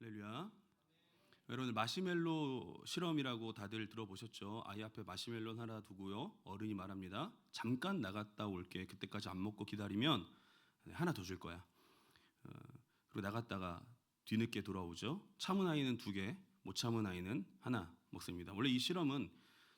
할렐루야. 여러분, 마시멜로 실험이라고 다들 들어보셨죠? 아이 앞에 마시멜로 하나 두고요, 어른이 말합니다. 잠깐 나갔다 올게. 그때까지 안 먹고 기다리면 하나 더 줄 거야. 그리고 나갔다가 뒤늦게 돌아오죠. 참은 아이는 2개, 못 참은 아이는 하나 먹습니다. 원래 이 실험은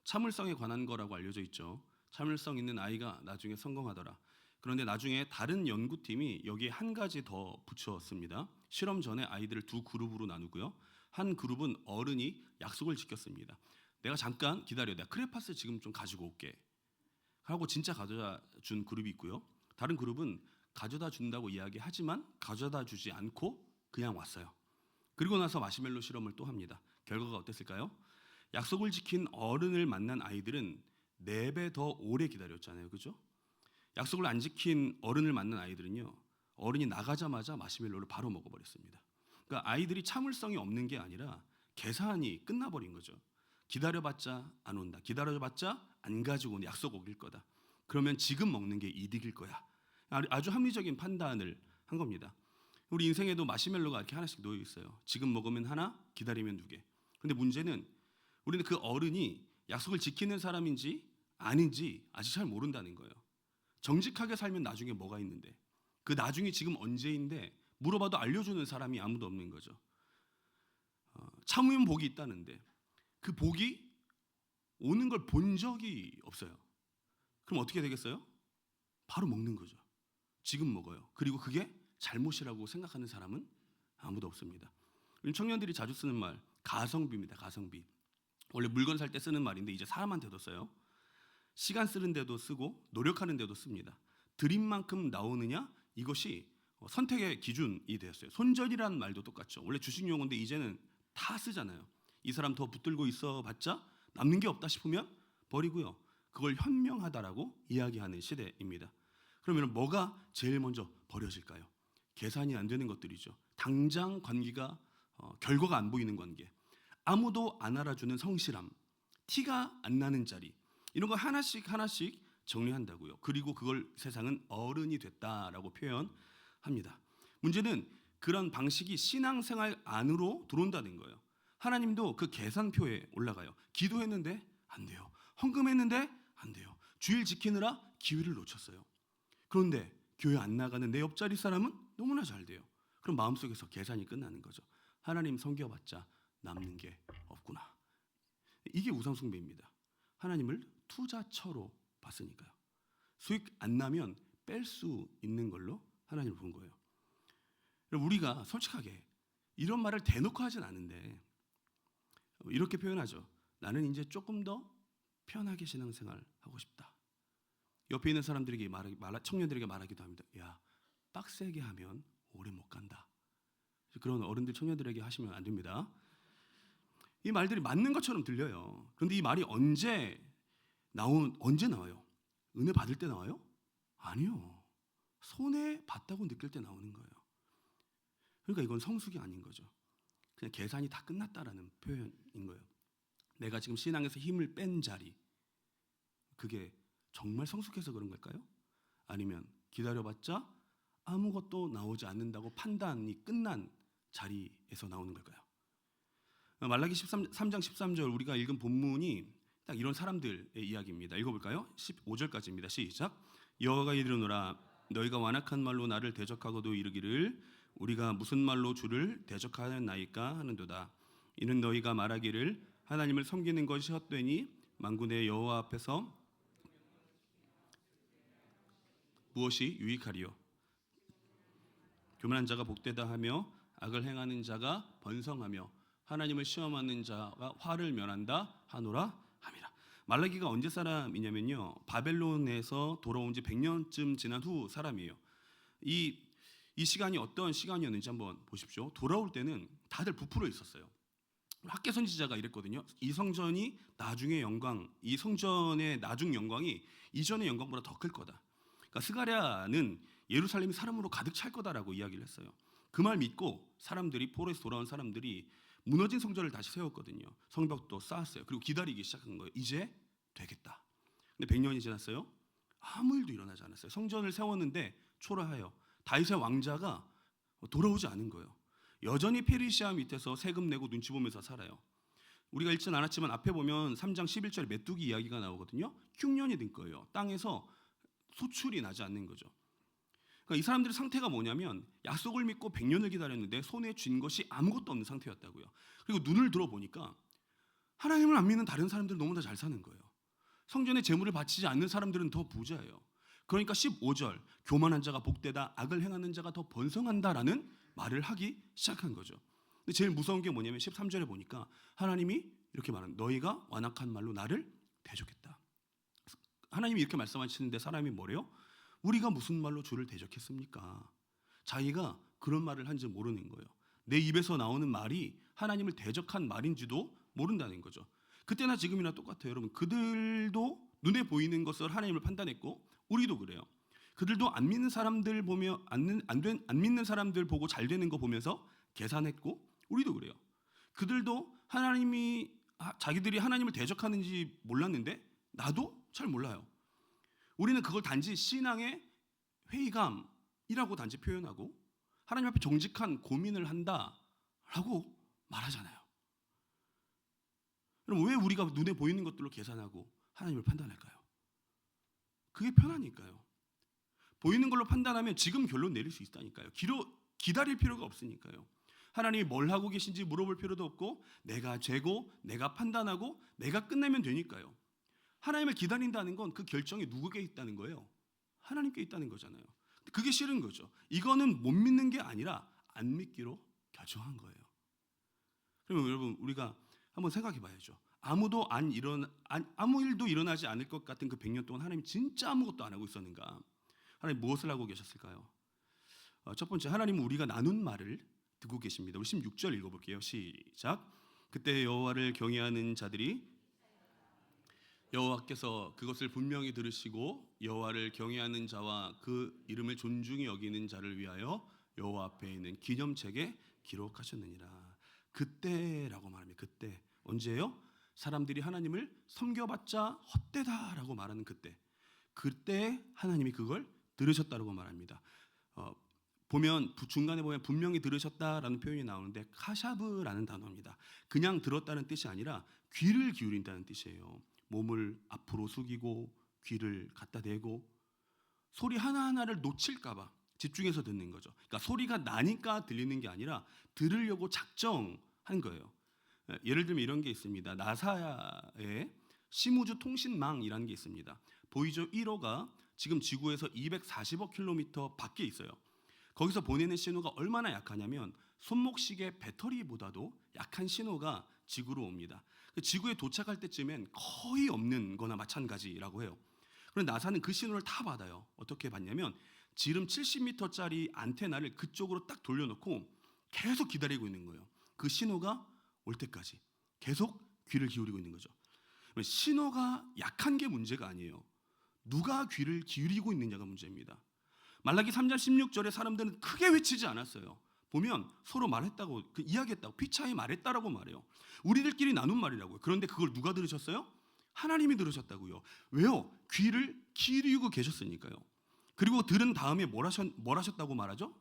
참을성에 관한 거라고 알려져 있죠. 참을성 있는 아이가 나중에 성공하더라. 그런데 나중에 다른 연구팀이 여기에 한 가지 더 붙였습니다. 실험 전에 아이들을 2그룹으로 나누고요. 한 그룹은 어른이 약속을 지켰습니다. 내가 잠깐 기다려. 내가 크레파스 지금 좀 가지고 올게. 하고 진짜 가져다 준 그룹이 있고요. 다른 그룹은 가져다 준다고 이야기하지만 가져다 주지 않고 그냥 왔어요. 그리고 나서 마시멜로 실험을 또 합니다. 결과가 어땠을까요? 약속을 지킨 어른을 만난 아이들은 4배 더 오래 기다렸잖아요. 그죠? 약속을 안 지킨 어른을 만난 아이들은요, 어른이 나가자마자 마시멜로를 바로 먹어버렸습니다. 그러니까 아이들이 참을성이 없는 게 아니라 계산이 끝나버린 거죠. 기다려봤자 안 온다. 기다려봤자 안 가지고 오는 약속 어길 거다. 그러면 지금 먹는 게 이득일 거야. 아주 합리적인 판단을 한 겁니다. 우리 인생에도 마시멜로가 이렇게 하나씩 놓여 있어요. 지금 먹으면 하나, 기다리면 2개. 근데 문제는 우리는 그 어른이 약속을 지키는 사람인지 아닌지 아직 잘 모른다는 거예요. 정직하게 살면 나중에 뭐가 있는데, 그 나중이 지금 언제인데 물어봐도 알려주는 사람이 아무도 없는 거죠. 참으면 복이 있다는데 그 복이 오는 걸 본 적이 없어요. 그럼 어떻게 되겠어요? 바로 먹는 거죠. 지금 먹어요. 그리고 그게 잘못이라고 생각하는 사람은 아무도 없습니다. 청년들이 자주 쓰는 말, 가성비입니다. 가성비. 원래 물건 살 때 쓰는 말인데 이제 사람한테도 써요. 시간 쓰는데도 쓰고 노력하는 데도 씁니다. 드린 만큼 나오느냐, 이것이 선택의 기준이 되었어요. 손절이라는 말도 똑같죠. 원래 주식 용어인데 이제는 다 쓰잖아요. 이 사람 더 붙들고 있어봤자 남는 게 없다 싶으면 버리고요. 그걸 현명하다라고 이야기하는 시대입니다. 그러면 뭐가 제일 먼저 버려질까요? 계산이 안 되는 것들이죠. 당장 관계가 결과가 안 보이는 관계, 아무도 안 알아주는 성실함, 티가 안 나는 자리, 이런 거 하나씩 정리한다고요. 그리고 그걸 세상은 어른이 됐다라고 표현합니다. 문제는 그런 방식이 신앙생활 안으로 들어온다는 거예요. 하나님도 그 계산표에 올라가요. 기도했는데 안 돼요. 헌금했는데 안 돼요. 주일 지키느라 기회를 놓쳤어요. 그런데 교회 안 나가는 내 옆자리 사람은 너무나 잘 돼요. 그럼 마음속에서 계산이 끝나는 거죠. 하나님 섬겨봤자 남는 게 없구나. 이게 우상숭배입니다. 하나님을 투자처로 봤으니까요. 수익 안 나면 뺄 수 있는 걸로 하나님을 본 거예요. 우리가 솔직하게 이런 말을 대놓고 하진 않은데 이렇게 표현하죠. 나는 이제 조금 더 편하게 신앙생활 하고 싶다. 옆에 있는 사람들에게 청년들에게 말하기도 합니다. 야, 빡세게 하면 오래 못 간다. 그런 어른들 청년들에게 하시면 안 됩니다. 이 말들이 맞는 것처럼 들려요. 그런데 이 말이 언제 나와요? 은혜 받을 때 나와요? 아니요. 손해 봤다고 느낄 때 나오는 거예요. 그러니까 이건 성숙이 아닌 거죠. 그냥 계산이 다 끝났다라는 표현인 거예요. 내가 지금 신앙에서 힘을 뺀 자리, 그게 정말 성숙해서 그런 걸까요? 아니면 기다려봤자 아무것도 나오지 않는다고 판단이 끝난 자리에서 나오는 걸까요? 말라기 3장 13절 우리가 읽은 본문이 딱 이런 사람들의 이야기입니다. 읽어볼까요? 15절까지입니다. 시작. 여호와가 이르노라 너희가 완악한 말로 나를 대적하고도 이르기를 우리가 무슨 말로 주를 대적하였나이까 하는도다. 이는 너희가 말하기를 하나님을 섬기는 것이 헛되니 만군의 여호와 앞에서 무엇이 유익하리요? 교만한 자가 복되다 하며 악을 행하는 자가 번성하며 하나님을 시험하는 자가 화를 면한다 하노라 함이라. 말라기가 언제 사람이냐면요, 바벨론에서 돌아온 지 100년쯤 지난 후 사람이에요. 이 시간이 어떤 시간이었는지 한번 보십시오. 돌아올 때는 다들 부풀어 있었어요. 학개 선지자가 이랬거든요. 이 성전이 나중의 영광, 이 성전의 나중 영광이 이전의 영광보다 더 클 거다. 그러니까 스가랴는 예루살렘이 사람으로 가득 찰 거다라고 이야기를 했어요. 그 말 믿고 사람들이, 포로에서 돌아온 사람들이 무너진 성전을 다시 세웠거든요. 성벽도 쌓았어요. 그리고 기다리기 시작한 거예요. 이제 되겠다. 근데 100년이 지났어요. 아무 일도 일어나지 않았어요. 성전을 세웠는데 초라해요. 다윗의 왕자가 돌아오지 않은 거예요. 여전히 페르시아 밑에서 세금 내고 눈치 보면서 살아요. 우리가 읽진 않았지만 앞에 보면 3장 11절에 메뚜기 이야기가 나오거든요. 흉년이 든 거예요. 땅에서 소출이 나지 않는 거죠. 그러니까 이 사람들의 상태가 뭐냐면 약속을 믿고 100년을 기다렸는데 손에 쥔 것이 아무것도 없는 상태였다고요. 그리고 눈을 들어보니까 하나님을 안 믿는 다른 사람들은 너무나 잘 사는 거예요. 성전에 제물을 바치지 않는 사람들은 더 부자예요. 그러니까 15절 교만한 자가 복되다 악을 행하는 자가 더 번성한다라는 말을 하기 시작한 거죠. 근데 제일 무서운 게 뭐냐면 13절에 보니까 하나님이 이렇게 말하는 너희가 완악한 말로 나를 대적했다. 하나님이 이렇게 말씀하시는데 사람이 뭐래요? 우리가 무슨 말로 주를 대적했습니까? 자기가 그런 말을 한지 모르는 거예요. 내 입에서 나오는 말이 하나님을 대적한 말인지도 모른다는 거죠. 그때나 지금이나 똑같아요. 여러분, 그들도 눈에 보이는 것을 하나님을 판단했고 우리도 그래요. 그들도 안 믿는 사람들 보며 안 믿는 사람들 보고 잘 되는 거 보면서 계산했고 우리도 그래요. 그들도 자기들이 하나님을 대적하는지 몰랐는데 나도 잘 몰라요. 우리는 그걸 단지 신앙의 회의감이라고 단지 표현하고 하나님 앞에 정직한 고민을 한다라고 말하잖아요. 그럼 왜 우리가 눈에 보이는 것들로 계산하고 하나님을 판단할까요? 그게 편하니까요. 보이는 걸로 판단하면 지금 결론 내릴 수 있다니까요. 기다릴 필요가 없으니까요. 하나님이 뭘 하고 계신지 물어볼 필요도 없고 내가 재고 내가 판단하고 내가 끝내면 되니까요. 하나님을 기다린다는 건 그 결정이 누구에게 있다는 거예요? 하나님께 있다는 거잖아요. 그게 싫은 거죠. 이거는 못 믿는 게 아니라 안 믿기로 결정한 거예요. 그러면 여러분 우리가 한번 생각해 봐야죠. 아무 일도 일어나지 않을 것 같은 그 100년 동안 하나님이 진짜 아무것도 안 하고 있었는가? 하나님 무엇을 하고 계셨을까요? 첫 번째, 하나님은 우리가 나눈 말을 듣고 계십니다. 우리 16절 읽어볼게요. 시작. 그때 여호와를 경외하는 자들이 여호와께서 그것을 분명히 들으시고 여호와를 경외하는 자와 그 이름을 존중히 여기는 자를 위하여 여호와 앞에 있는 기념책에 기록하셨느니라. 그때라고 말합니다. 그때 언제예요? 사람들이 하나님을 섬겨봤자 헛되다라고 말하는 그때 하나님이 그걸 들으셨다라고 말합니다. 보면 중간에 보면 분명히 들으셨다라는 표현이 나오는데 카샤브라는 단어입니다. 그냥 들었다는 뜻이 아니라 귀를 기울인다는 뜻이에요. 몸을 앞으로 숙이고 귀를 갖다 대고 소리 하나하나를 놓칠까 봐 집중해서 듣는 거죠. 그러니까 소리가 나니까 들리는 게 아니라 들으려고 작정한 거예요. 예를 들면 이런 게 있습니다. 나사의 심우주 통신망이라는 게 있습니다. 보이저 1호가 지금 지구에서 240억 킬로미터 밖에 있어요. 거기서 보내는 신호가 얼마나 약하냐면 손목시계 배터리보다도 약한 신호가 지구로 옵니다. 지구에 도착할 때쯤엔 거의 없는 거나 마찬가지라고 해요. 그런데 나사는 그 신호를 다 받아요. 어떻게 받냐면 지름 70m짜리 안테나를 그쪽으로 딱 돌려놓고 계속 기다리고 있는 거예요. 그 신호가 올 때까지 계속 귀를 기울이고 있는 거죠. 신호가 약한 게 문제가 아니에요. 누가 귀를 기울이고 있느냐가 문제입니다. 말라기 3장 16절에 사람들은 크게 외치지 않았어요. 보면 서로 말했다고 이야기했다고 피차에 말했다라고 말해요. 우리들끼리 나눈 말이라고요. 그런데 그걸 누가 들으셨어요? 하나님이 들으셨다고요. 왜요? 귀를 기울이고 계셨으니까요. 그리고 들은 다음에 뭘 하셨다고 말하죠?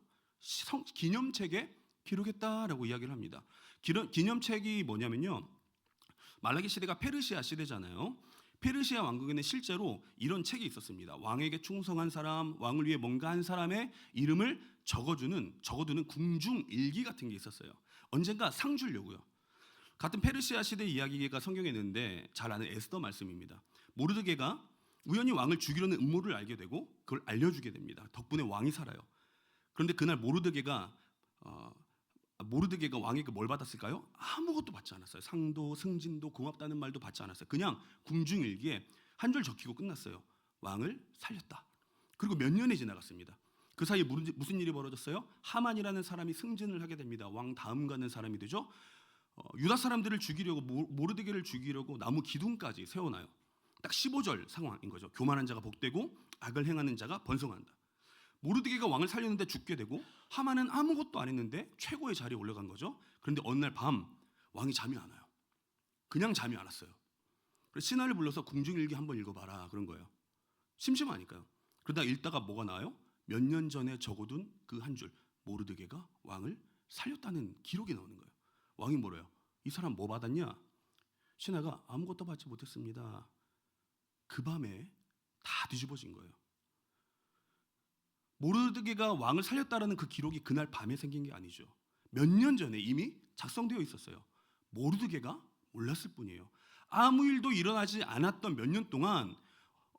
기념책에 기록했다라고 이야기를 합니다. 기념책이 뭐냐면요. 말라기 시대가 페르시아 시대잖아요. 페르시아 왕국에는 실제로 이런 책이 있었습니다. 왕에게 충성한 사람, 왕을 위해 뭔가 한 사람의 이름을 적어두는 궁중 일기 같은 게 있었어요. 언젠가 상 주려고요. 같은 페르시아 시대 이야기가 성경에 있는데 잘 아는 에스더 말씀입니다. 모르드게가 우연히 왕을 죽이려는 음모를 알게 되고 그걸 알려주게 됩니다. 덕분에 왕이 살아요. 그런데 그날 모르드게가 왕에게 뭘 받았을까요? 아무것도 받지 않았어요. 상도 승진도 고맙다는 말도 받지 않았어요. 그냥 궁중일기에 한 줄 적히고 끝났어요. 왕을 살렸다. 그리고 몇 년이 지나갔습니다. 그 사이에 무슨 일이 벌어졌어요? 하만이라는 사람이 승진을 하게 됩니다. 왕 다음 가는 사람이 되죠. 유다 사람들을 죽이려고 모르드게를 죽이려고 나무 기둥까지 세워놔요. 딱 15절 상황인 거죠. 교만한 자가 복되고 악을 행하는 자가 번성한다. 모르드게가 왕을 살렸는데 죽게 되고 하만은 아무것도 안 했는데 최고의 자리에 올라간 거죠. 그런데 어느 날 밤 왕이 잠이 안 와요. 그냥 잠이 안 왔어요. 그래서 신하를 불러서 궁중일기 한번 읽어봐라 그런 거예요. 심심하니까요. 그러다 읽다가 뭐가 나와요? 몇 년 전에 적어둔 그 한 줄. 모르드게가 왕을 살렸다는 기록이 나오는 거예요. 왕이 뭐래요? 이 사람 뭐 받았냐? 신하가 아무것도 받지 못했습니다. 그 밤에 다 뒤집어진 거예요. 모르드게가 왕을 살렸다라는 그 기록이 그날 밤에 생긴 게 아니죠. 몇 년 전에 이미 작성되어 있었어요. 모르드게가 몰랐을 뿐이에요. 아무 일도 일어나지 않았던 몇 년 동안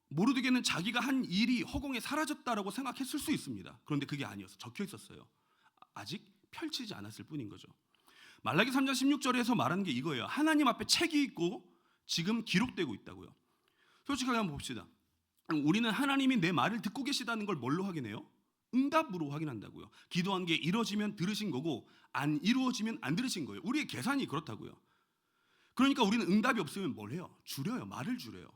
모르드게는 자기가 한 일이 허공에 사라졌다라고 생각했을 수 있습니다. 그런데 그게 아니었어. 적혀 있었어요. 아직 펼치지 않았을 뿐인 거죠. 말라기 3장 16절에서 말하는 게 이거예요. 하나님 앞에 책이 있고 지금 기록되고 있다고요. 솔직하게 한번 봅시다. 우리는 하나님이 내 말을 듣고 계시다는 걸 뭘로 확인해요? 응답으로 확인한다고요. 기도한 게 이루어지면 들으신 거고 안 이루어지면 안 들으신 거예요. 우리의 계산이 그렇다고요. 그러니까 우리는 응답이 없으면 뭘 해요? 줄여요. 말을 줄여요.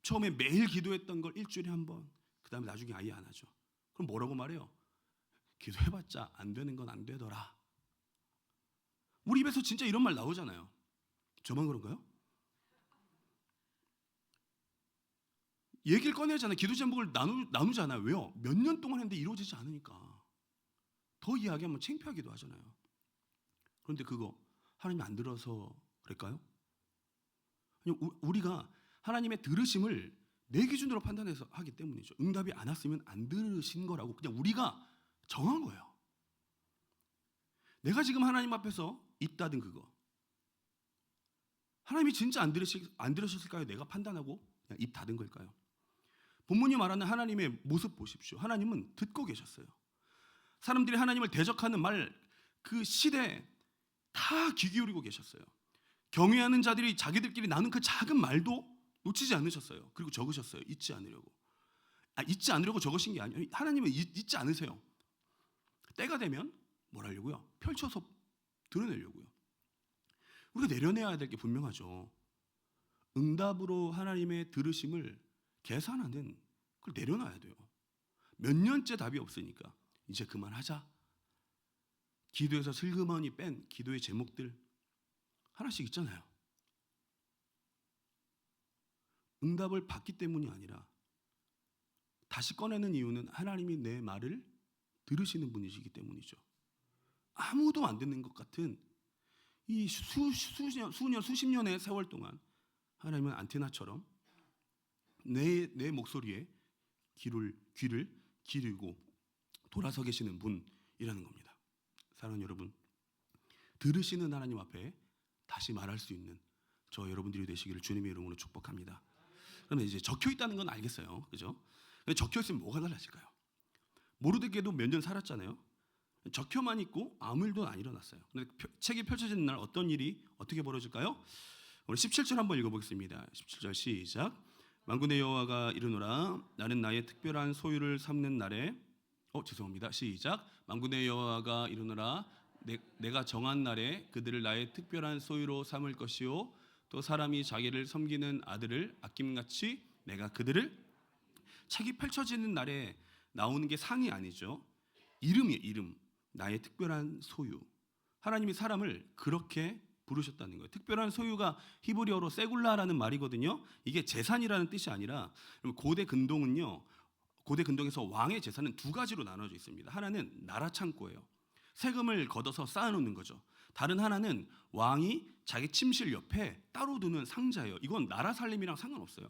처음에 매일 기도했던 걸 일주일에 한 번, 그 다음에 나중에 아예 안 하죠. 그럼 뭐라고 말해요? 기도해봤자 안 되는 건 안 되더라. 우리 입에서 진짜 이런 말 나오잖아요. 저만 그런가요? 얘기를 꺼내잖아요. 기도 제목을 나누잖아요. 왜요? 몇 년 동안 했는데 이루어지지 않으니까. 더 이야기하면 창피하기도 하잖아요. 그런데 그거 하나님 안 들어서 그럴까요? 우리가 하나님의 들으심을 내 기준으로 판단해서 하기 때문이죠. 응답이 안 왔으면 안 들으신 거라고 그냥 우리가 정한 거예요. 내가 지금 하나님 앞에서 입 닫은 그거 하나님이 진짜 안 들으셨을까요? 내가 판단하고 그냥 입 닫은 걸까요? 본문이 말하는 하나님의 모습 보십시오. 하나님은 듣고 계셨어요. 사람들이 하나님을 대적하는 말 그 시대에 다 귀 기울이고 계셨어요. 경외하는 자들이 자기들끼리 나눈 그 작은 말도 놓치지 않으셨어요. 그리고 적으셨어요. 잊지 않으려고. 잊지 않으려고 적으신 게 아니에요. 하나님은 잊지 않으세요. 때가 되면 뭘 하려고요? 펼쳐서 드러내려고요. 우리가 내려내야 될 게 분명하죠. 응답으로 하나님의 들으심을 계산하는 그걸 내려놔야 돼요. 몇 년째 답이 없으니까 이제 그만하자. 기도에서 슬그머니 뺀 기도의 제목들 하나씩 있잖아요. 응답을 받기 때문이 아니라 다시 꺼내는 이유는 하나님이 내 말을 들으시는 분이시기 때문이죠. 아무도 안 듣는 것 같은 이 수십 년의 세월 동안 하나님은 안테나처럼 내 목소리에 귀를 기르고 돌아서 계시는 분이라는 겁니다. 사랑하는 여러분, 들으시는 하나님 앞에 다시 말할 수 있는 저 여러분들이 되시기를 주님의 이름으로 축복합니다. 그러면 이제 적혀 있다는 건 알겠어요, 그죠? 근데 적혀 있으면 뭐가 달라질까요? 모르드게도 몇 년 살았잖아요. 적혀만 있고 아무 일도 안 일어났어요. 근데 책이 펼쳐지는 날 어떤 일이 어떻게 벌어질까요? 우리 17절 한번 읽어보겠습니다. 17절 시작. 만군의 여호와가 이르노라 나는 나의 특별한 소유를 삼는 날에 죄송합니다. 시작. 만군의 여호와가 이르노라 내가 정한 날에 그들을 나의 특별한 소유로 삼을 것이요 또 사람이 자기를 섬기는 아들을 아낌같이 내가 그들을 책이 펼쳐지는 날에 나오는 게 상이 아니죠. 이름이에요. 이름. 나의 특별한 소유. 하나님이 사람을 그렇게 부르셨다는 거예요. 특별한 소유가 히브리어로 세굴라라는 말이거든요. 이게 재산이라는 뜻이 아니라 고대 근동에서 왕의 재산은 두 가지로 나눠져 있습니다. 하나는 나라 창고예요. 세금을 걷어서 쌓아놓는 거죠. 다른 하나는 왕이 자기 침실 옆에 따로 두는 상자예요. 이건 나라 살림이랑 상관없어요.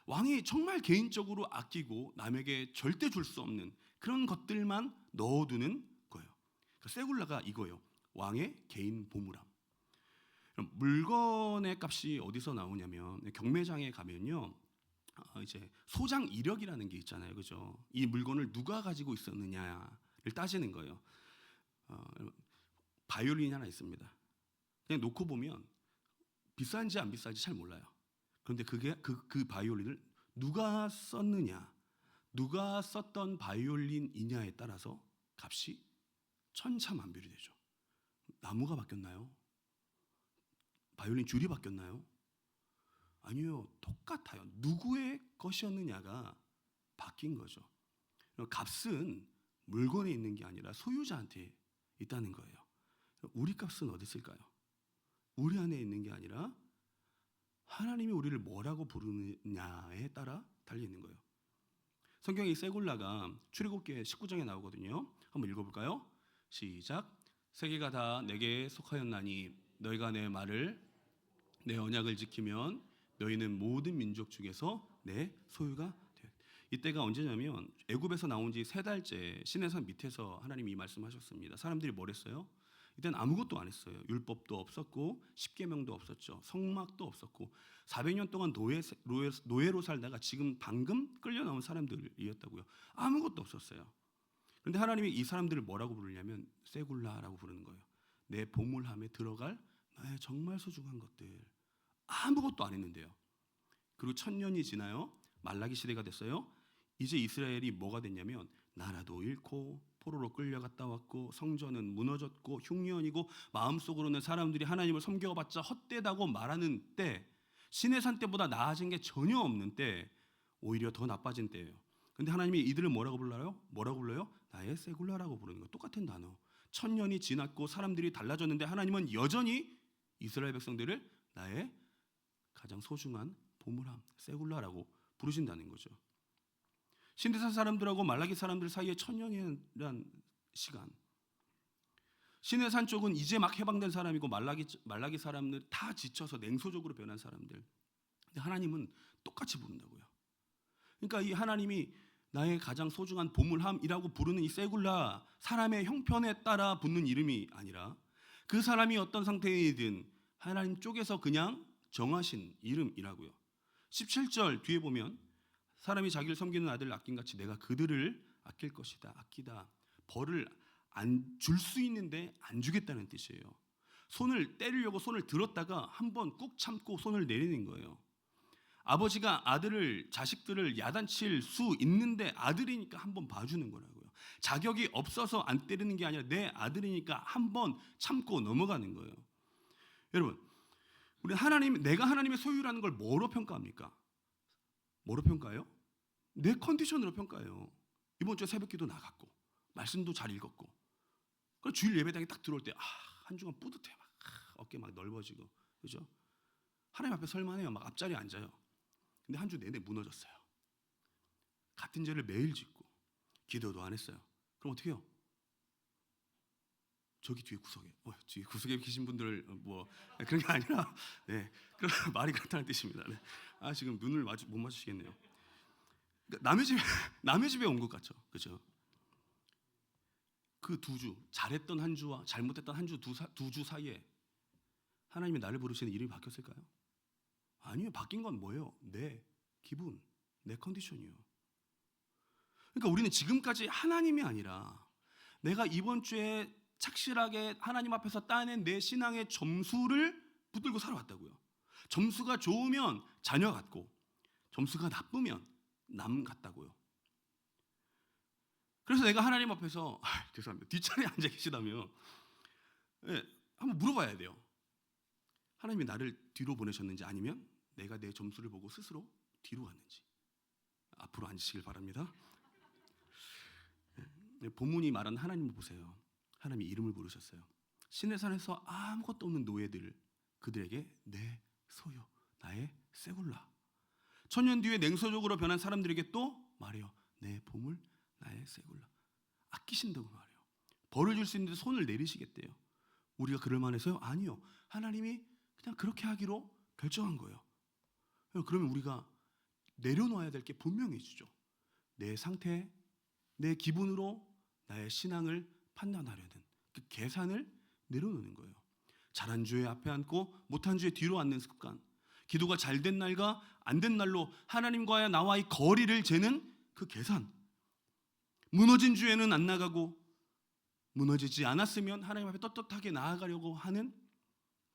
왕이 정말 개인적으로 아끼고 남에게 절대 줄 수 없는 그런 것들만 넣어두는 거예요. 세굴라가 이거예요. 왕의 개인 보물함. 물건의 값이 어디서 나오냐면 경매장에 가면요, 이제 소장 이력이라는 게 있잖아요, 그죠? 이 물건을 누가 가지고 있었느냐를 따지는 거예요. 바이올린이 하나 있습니다. 그냥 놓고 보면 비싼지 안 비싼지 잘 몰라요. 그런데 그게 그 바이올린을 누가 썼느냐, 누가 썼던 바이올린이냐에 따라서 값이 천차만별이 되죠. 나무가 바뀌었나요? 바이올린 줄이 바뀌었나요? 아니요, 똑같아요. 누구의 것이었느냐가 바뀐 거죠. 값은 물건에 있는 게 아니라 소유자한테 있다는 거예요. 우리 값은 어디 있을까요? 우리 안에 있는 게 아니라 하나님이 우리를 뭐라고 부르느냐에 따라 달려있는 거예요. 성경에 세굴라가 출애굽기 19장에 나오거든요. 한번 읽어볼까요? 시작. 세계가 다 내게 속하였나니 너희가 내 말을 내 언약을 지키면 너희는 모든 민족 중에서 내 소유가 되었다. 이때가 언제냐면 애굽에서 나온 지 3달째 시내산 밑에서 하나님이 이 말씀하셨습니다. 사람들이 뭘 했어요? 이때는 아무것도 안 했어요. 율법도 없었고 십계명도 없었죠. 성막도 없었고 400년 동안 노예로 살다가 지금 방금 끌려 나온 사람들이었다고요. 아무것도 없었어요. 그런데 하나님이 이 사람들을 뭐라고 부르냐면 세굴라라고 부르는 거예요. 내 보물함에 들어갈 나의 정말 소중한 것들. 아무것도 안 했는데요. 그리고 1000년이 지나요. 말라기 시대가 됐어요. 이제 이스라엘이 뭐가 됐냐면 나라도 잃고 포로로 끌려갔다 왔고 성전은 무너졌고 흉년이고 마음속으로는 사람들이 하나님을 섬겨봤자 헛되다고 말하는 때, 시내산 때보다 나아진 게 전혀 없는 때, 오히려 더 나빠진 때예요. 근데 하나님이 이들을 뭐라고 불러요? 뭐라고 불러요? 나의 세굴라라고 부르는 거예요. 똑같은 단어. 1000년이 지났고 사람들이 달라졌는데 하나님은 여전히 이스라엘 백성들을 나의 가장 소중한 보물함, 세굴라라고 부르신다는 거죠. 신대산 사람들하고 말라기 사람들 사이에 1000년이라는 시간. 시내산 쪽은 이제 막 해방된 사람이고 말라기 사람들 다 지쳐서 냉소적으로 변한 사람들. 근데 하나님은 똑같이 부른다고요. 그러니까 이 하나님이 나의 가장 소중한 보물함이라고 부르는 이 세굴라, 사람의 형편에 따라 붙는 이름이 아니라 그 사람이 어떤 상태이든 하나님 쪽에서 그냥 정하신 이름이라고요. 17절 뒤에 보면 사람이 자기를 섬기는 아들을 아낀같이 내가 그들을 아낄 것이다. 아끼다. 벌을 안 줄 수 있는데 안 주겠다는 뜻이에요. 손을 때리려고 손을 들었다가 한번 꾹 참고 손을 내리는 거예요. 아버지가 자식들을 야단칠 수 있는데 아들이니까 한번 봐주는 거라고요. 자격이 없어서 안 때리는 게 아니라 내 아들이니까 한번 참고 넘어가는 거예요. 여러분, 내가 하나님의 소유라는 걸 뭐로 평가합니까? 뭐로 평가해요? 내 컨디션으로 평가해요. 이번 주에 새벽기도 나갔고 말씀도 잘 읽었고, 그 주일 예배당에 딱 들어올 때 한 주간 뿌듯해. 막 어깨 막 넓어지고, 그죠? 하나님 앞에 설만해요. 막 앞자리에 앉아요. 근데 한 주 내내 무너졌어요. 같은 죄를 매일 짓고 기도도 안 했어요. 그럼 어떻게 해요? 저기 뒤에 구석에 계신 분들 뭐 그런 게 아니라, 네, 그런 말이 그렇다는 뜻입니다. 네. 지금 눈을 못 마주치겠네요. 그러니까 남의 집에 온 것 같죠, 그렇죠? 그 2주 잘했던 한 주와 잘못했던 한 주 두 주 사이에 하나님이 나를 부르시는 이름이 바뀌었을까요? 아니요. 바뀐 건 뭐예요? 내 기분, 내 컨디션이요. 그러니까 우리는 지금까지 하나님이 아니라 내가 이번 주에 착실하게 하나님 앞에서 따낸 내 신앙의 점수를 붙들고 살아왔다고요. 점수가 좋으면 자녀 같고 점수가 나쁘면 남 같다고요. 그래서 내가 하나님 앞에서 죄송합니다. 뒷자리에 앉아 계시다면 한번 물어봐야 돼요. 하나님이 나를 뒤로 보내셨는지 아니면 내가 내 점수를 보고 스스로 뒤로 갔는지. 앞으로 앉으시길 바랍니다. 본문이 말한 하나님을 보세요. 하나님이 이름을 부르셨어요. 시내산에서 아무것도 없는 노예들, 그들에게 내 소유, 나의 세굴라. 1000년 뒤에 냉소적으로 변한 사람들에게 또 말해요. 내 보물, 나의 세굴라. 아끼신다고 말해요. 벌을 줄 수 있는데 손을 내리시겠대요. 우리가 그럴 만해서요? 아니요. 하나님이 그냥 그렇게 하기로 결정한 거예요. 그러면 우리가 내려놓아야 될 게 분명해지죠. 내 상태, 내 기분으로 나의 신앙을 판단하려는 그 계산을 내려놓는 거예요. 잘한 주에 앞에 앉고 못한 주에 뒤로 앉는 습관, 기도가 잘된 날과 안 된 날로 하나님과의 나와의 거리를 재는 그 계산, 무너진 주에는 안 나가고 무너지지 않았으면 하나님 앞에 떳떳하게 나아가려고 하는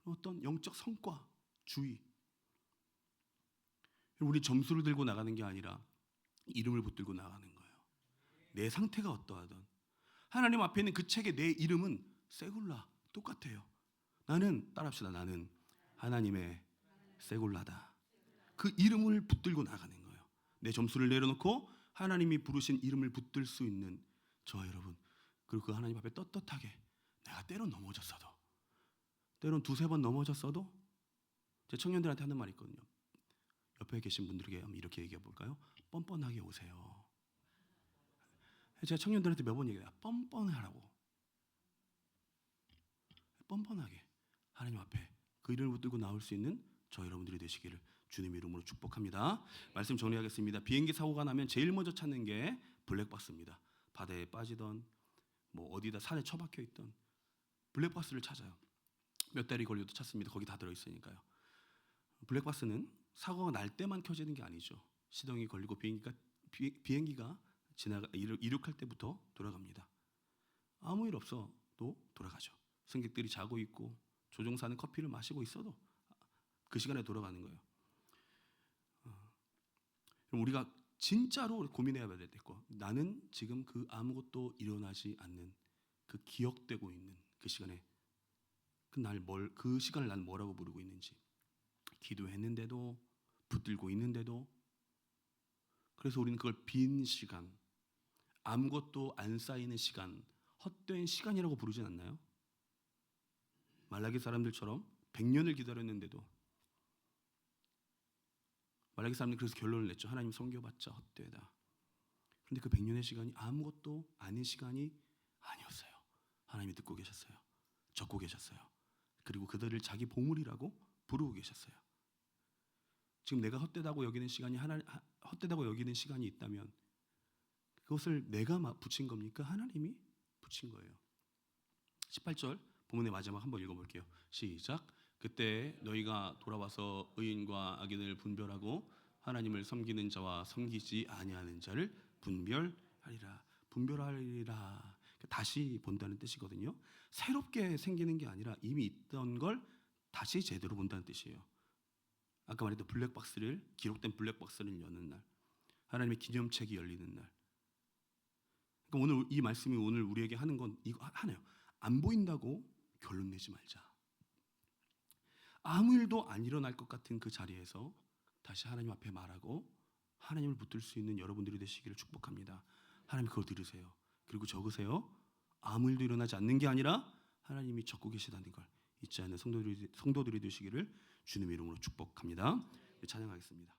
어떤 영적 성과, 주의. 우리 점수를 들고 나가는 게 아니라 이름을 붙들고 나가는 거예요. 내 상태가 어떠하든 하나님 앞에 있는 그 책에 내 이름은 세굴라 똑같아요. 따라합시다. 나는 하나님의 세굴라다. 그 이름을 붙들고 나가는 거예요. 내 점수를 내려놓고 하나님이 부르신 이름을 붙들 수 있는 저와 여러분, 그리고 그 하나님 앞에 떳떳하게, 내가 때론 넘어졌어도, 때론 2-3번 넘어졌어도, 제 청년들한테 하는 말이 있거든요. 옆에 계신 분들에게 한번 이렇게 얘기해 볼까요? 뻔뻔하게 오세요. 제가 청년들한테 몇 번 얘기해요. 뻔뻔하라고. 뻔뻔하게 하나님 앞에 그 이름을 붙들고 나올 수 있는 저 여러분들이 되시기를 주님의 이름으로 축복합니다. 말씀 정리하겠습니다. 비행기 사고가 나면 제일 먼저 찾는 게 블랙박스입니다. 바다에 빠지던 뭐 어디다 산에 처박혀 있던 블랙박스를 찾아요. 몇 달이 걸려도 찾습니다. 거기 다 들어있으니까요. 블랙박스는 사고가 날 때만 켜지는 게 아니죠. 시동이 걸리고 비행기가 이륙할 때부터 돌아갑니다. 아무 일 없어도 돌아가죠. 승객들이 자고 있고 조종사는 커피를 마시고 있어도 그 시간에 돌아가는 거예요. 그럼 우리가 진짜로 고민해야 될 거, 나는 지금 그 아무것도 일어나지 않는 그 기억되고 있는 그 시간에 그 시간을 난 뭐라고 부르고 있는지, 기도했는데도 붙들고 있는데도, 그래서 우리는 그걸 빈 시간, 아무것도 안 쌓이는 시간, 헛된 시간이라고 부르진 않나요? 말라기 사람들처럼 100년을 기다렸는데도, 말라기 사람들이 그래서 결론을 냈죠. 하나님 섬겨봤자 헛되다. 그런데 그 100년의 시간이 아무것도 아닌 시간이 아니었어요. 하나님이 듣고 계셨어요. 적고 계셨어요. 그리고 그들을 자기 보물이라고 부르고 계셨어요. 지금 내가 헛되다고 여기는 시간이 있다면 그것을 내가 붙인 겁니까? 하나님이 붙인 거예요. 18절 본문의 마지막 한번 읽어볼게요. 시작. 그때 너희가 돌아와서 의인과 악인을 분별하고 하나님을 섬기는 자와 섬기지 아니하는 자를 분별하리라. 분별하리라. 다시 본다는 뜻이거든요. 새롭게 생기는 게 아니라 이미 있던 걸 다시 제대로 본다는 뜻이에요. 아까 말했던 기록된 블랙박스를 여는 날, 하나님의 기념책이 열리는 날. 그러니까 오늘 이 말씀이 오늘 우리에게 하는 건 이거 하나요. 안 보인다고 결론 내지 말자. 아무 일도 안 일어날 것 같은 그 자리에서 다시 하나님 앞에 말하고 하나님을 붙들 수 있는 여러분들이 되시기를 축복합니다. 하나님 그걸 들으세요. 그리고 적으세요. 아무 일도 일어나지 않는 게 아니라 하나님이 적고 계시다는 걸 잊지 않는 성도들이 되시기를 주님의 이름으로 축복합니다. 찬양하겠습니다.